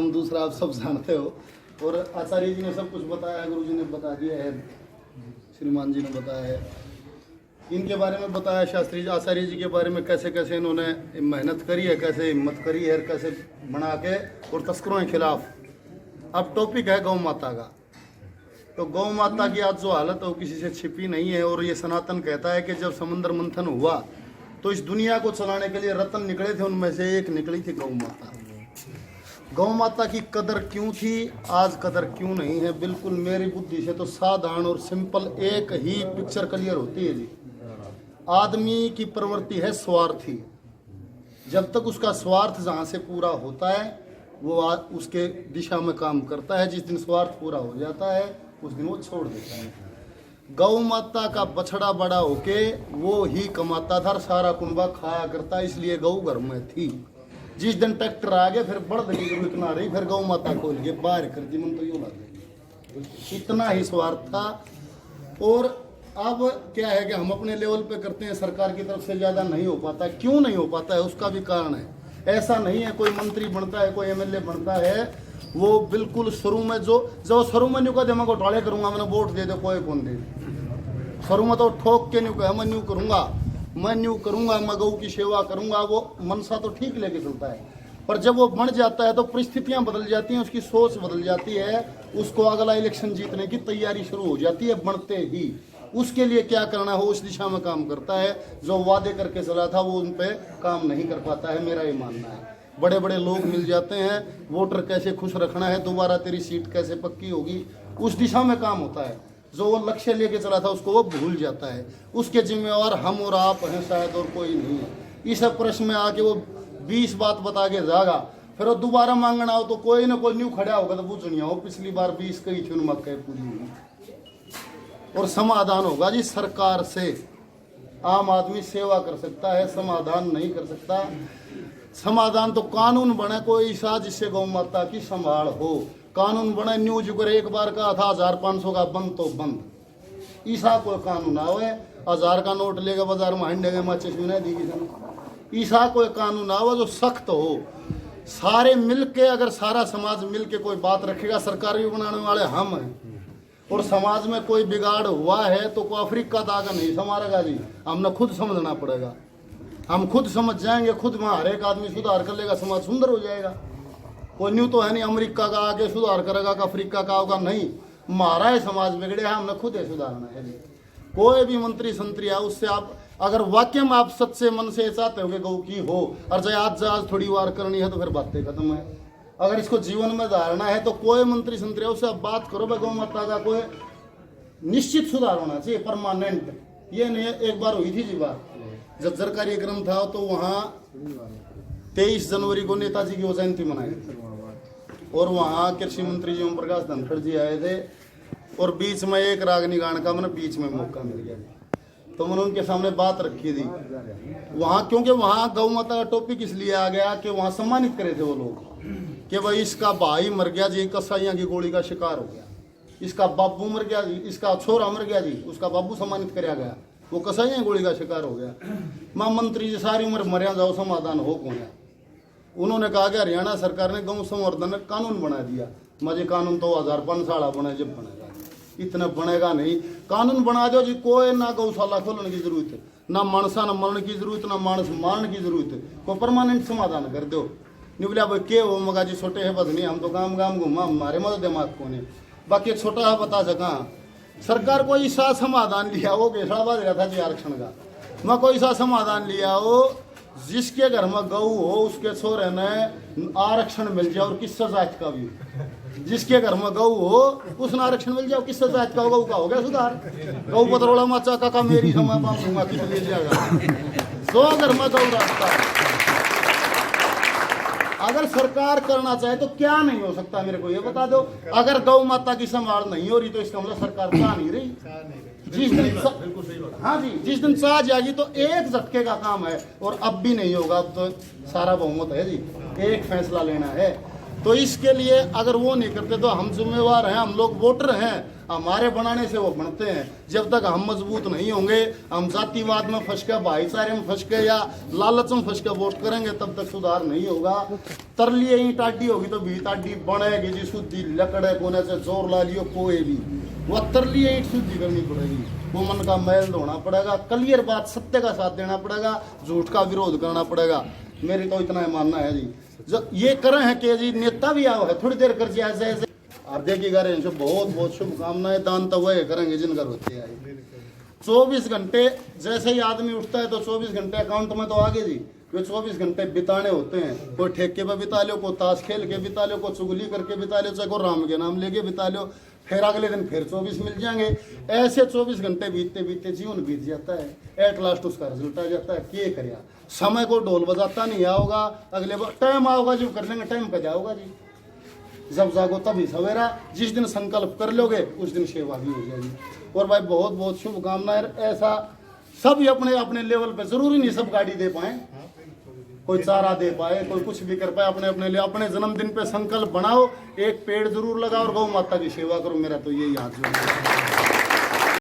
नाम दूसरा आप सब जानते हो। और आचार्य जी ने सब कुछ बताया है, गुरु जी ने बता दिया है, श्रीमान जी ने बताया है, इनके बारे में बताया, शास्त्री जी आचार्य जी के बारे में कैसे कैसे इन्होंने मेहनत करी है, कैसे हिम्मत करी है, कैसे बना के और तस्करों के खिलाफ। अब टॉपिक है गौ माता का। तो गौ माता की आज जो हालत है वो किसी से छिपी नहीं है। और ये सनातन कहता है कि जब समुद्र मंथन हुआ तो इस दुनिया को चलाने के लिए रत्न निकले थे, उनमें से एक निकली थी गौ माता। गौ माता की कदर क्यों थी, आज कदर क्यों नहीं है? बिल्कुल मेरी बुद्धि से तो साधारण और सिंपल एक ही पिक्चर क्लियर होती है जी। आदमी की प्रवृत्ति है स्वार्थी। जब तक उसका स्वार्थ जहाँ से पूरा होता है वो उसके दिशा में काम करता है। जिस दिन स्वार्थ पूरा हो जाता है उस दिन वो छोड़ देता है। गौ माता का बछड़ा बड़ा होके वो ही कमाता था, सारा कुंबा खाया करता, इसलिए गौ घर में थी। जिस दिन ट्रैक्टर आ गया फिर बढ़ की जरूरत ना रही, फिर गौ माता खोल के बाहर कर दी, मन तो यूँ लग इतना ही स्वार्थ था। और अब क्या है कि हम अपने लेवल पे करते हैं, सरकार की तरफ से ज़्यादा नहीं हो पाता। क्यों नहीं हो पाता है उसका भी कारण है। ऐसा नहीं है कोई मंत्री बनता है, कोई एमएलए बनता है, वो बिल्कुल शुरू में जो शुरू में न्यू कह दे मैं घोटाले करूंगा, मैंने वोट दे दे, कोई कौन दे। शुरू में तो ठोक के न्यू कहे मैं न्यू करूंगा, मैं गौ की सेवा करूंगा, वो मनसा तो ठीक लेके चलता है। पर जब वो बन जाता है तो परिस्थितियां बदल जाती हैं, उसकी सोच बदल जाती है, उसको अगला इलेक्शन जीतने की तैयारी शुरू हो जाती है बनते ही। उसके लिए क्या करना हो उस दिशा में काम करता है। जो वादे करके चला था वो उन पे काम नहीं कर पाता है, मेरा ये मानना है। बड़े बड़े लोग मिल जाते हैं, वोटर कैसे खुश रखना है, दोबारा तेरी सीट कैसे पक्की होगी, उस दिशा में काम होता है। जो वो लक्ष्य लेके चला था उसको वो भूल जाता है। उसके जिम्मेवार हम और आप हैं शायद, और कोई नहीं है। इस प्रश्न में आके वो 20 बात बता के जाएगा, फिर वो दोबारा मांगना हो तो कोई ना कोई न्यू खड़ा होगा तो पूछनी हो पिछली बार 20 कही थी उन मक्के पूरी हुई। और समाधान होगा जी सरकार से। आम आदमी सेवा कर सकता है, समाधान नहीं कर सकता। समाधान तो कानून बने कोई सा जिससे गौ माता की संभाल हो। कानून बने, न्यूज पर एक बार कहा था 1500 का बंद तो बंद। ईसा कोई कानून आवे, 1000 का नोट लेगा बाजार में हंडेगा माचिस भी नहीं दी। ईसा कोई कानून आवे जो सख्त हो। सारे मिलके, अगर सारा समाज मिलके कोई बात रखेगा, सरकार भी बनाने वाले हम हैं। और समाज में कोई बिगाड़ हुआ है तो कोई अफ्रीका दागा नहीं संवारेगा जी, हमने खुद समझना पड़ेगा। हम खुद समझ जाएंगे, खुद में हर एक आदमी सुधार कर लेगा, समाज सुंदर हो जाएगा। कोई न्यू तो है नहीं अमेरिका का आगे सुधार करेगा का अफ्रीका का होगा, नहीं। हमारा है समाज बिगड़े है, हमने खुद है सुधारना है। कोई भी मंत्री संतरी है उससे आप अगर वाक्य में आप सच्चे मन से चाहते हो कि गौ की हो, और चाहे आज थोड़ी वार करनी है तो फिर बातें खत्म है। अगर इसको जीवन में धारना है तो कोई मंत्री संतरी है उससे आप बात करो भाई, गौ माता का कोई निश्चित सुधार होना चाहिए, परमानेंट। ये नहीं एक बार हुई थी जी बात, जब कार्यक्रम था तो वहाँ 23 जनवरी को नेताजी की जयंती मनाई और वहाँ कृषि मंत्री जी ओम प्रकाश धनखड़ जी आए थे। और बीच में एक रागनी गान का मैंने बीच में मौका मिल गया, तो मैंने उनके सामने बात रखी थी वहाँ। क्योंकि वहाँ गौ माता का टॉपिक इसलिए आ गया कि वहाँ सम्मानित करे थे वो लोग कि भाई इसका भाई मर गया जी, कसाईया की गोली का शिकार हो गया, इसका बाबू मर गया जी, इसका छोरा मर गया जी, उसका बाबू सम्मानित कराया गया, वो कसाईया की गोली का शिकार हो गया। मां मंत्री जी सारी उम्र मरिया जाओ, समाधान हो कौन है? उन्होंने कहा कि हरियाणा सरकार ने गौ संवर्धन कानून बना दिया। मुझे कानून तो 1500 साल बने, जब बनेगा इतना बनेगा नहीं। कानून बना दो जी, कोई ना गौशाला खोलने की जरूरत है, ना मानसा न मरने की जरूरत, ना मानस मारने की जरूरत है। कोई परमानेंट समाधान कर दो। नहीं बोलिया भाई के वो मगा जी छोटे है बदनी, हम तो गाँव गाँव घूमा, हमारे मत दिमाग को नहीं। बाकी छोटा है बता सका सरकार कोई सा समाधान लिया हो, गेसड़ा बाज रहा था जी आरक्षण का, मैं कोई सा समाधान लिया हो जिसके घर में गऊ हो उसके छोरे ने आरक्षण मिल जाए, और किस जात का भी। जिसके घर में गऊ हो उसने आरक्षण मिल जाए, किस जात का गऊ का हो गया सुधार। गऊ पतरोड़ा माचा का मेरी समय पाऊंगा किस मिल जाएगा जो घर में गऊ रास्ता। अगर सरकार करना चाहे तो क्या नहीं हो सकता, मेरे को ये बता दो। अगर गौ माता की संभाल नहीं हो रही तो इसका मतलब सरकार चाह नहीं रही। जिस दिन हाँ जी, जिस दिन चाह जाएगी तो एक झटके का काम है, और अब भी नहीं होगा। अब तो सारा बहुमत है जी, एक फैसला लेना है। तो इसके लिए अगर वो नहीं करते तो हम जिम्मेवार हैं, हम लोग वोटर हैं, हमारे बनाने से वो बनते हैं। जब तक हम मजबूत नहीं होंगे, हम जातिवाद में फंस के, भाईचारे में फंस के या लालच में फंस के वोट करेंगे, तब तक सुधार नहीं होगा। तरलिए ईंट आडी होगी तो भी आडी बनेगी जी, शुद्धि लकड़े कोने से जोर ला लियो कोई भी, वह तरलिए ईंट शुद्धि करनी पड़ेगी, वो मन का मैल धोना पड़ेगा, क्लियर बात सत्य का साथ देना पड़ेगा, झूठ का विरोध करना पड़ेगा। मेरी तो इतना मानना है जी। जो ये कर हैं कि जी नेता भी आओ है, थोड़ी देर कर जी ऐसे ऐसे आप देखिएगा, इनसे बहुत बहुत शुभकामनाएं। दान तो वह करेंगे जिनका होते हैं। 24 घंटे जैसे ही आदमी उठता है तो 24 घंटे अकाउंट में तो आगे जी, वे 24 घंटे बिताने होते हैं। कोई ठेके पे बिता लो, कोई ताश खेल के बिता लो, कोई चुगली करके बिता लो, चाहे कोई राम के नाम लेके बिता लो, फिर अगले दिन फिर 24 मिल जाएंगे। ऐसे 24 घंटे बीतते बीतते जीवन बीत जाता है, एट लास्ट उसका रिजल्ट आ जाता है। क्या करिया, समय को ढोल बजाता नहीं आओगा, अगले बार टाइम आओगा जो कर लेंगे, टाइम पे जाओगा जी। जब जागो तभी सवेरा, जिस दिन संकल्प कर लोगे उस दिन सेवा भी हो जाएगी। और भाई बहुत बहुत शुभकामनाएं। ऐसा सभी अपने अपने लेवल पे, जरूरी नहीं सब गाड़ी दे पाए, कोई चारा दे पाए, कोई कुछ भी कर पाए, अपने अपने लिए अपने जन्मदिन पे संकल्प बनाओ, एक पेड़ जरूर लगाओ और गौ माता की सेवा करो। मेरा तो यही हाथ जोड़ है।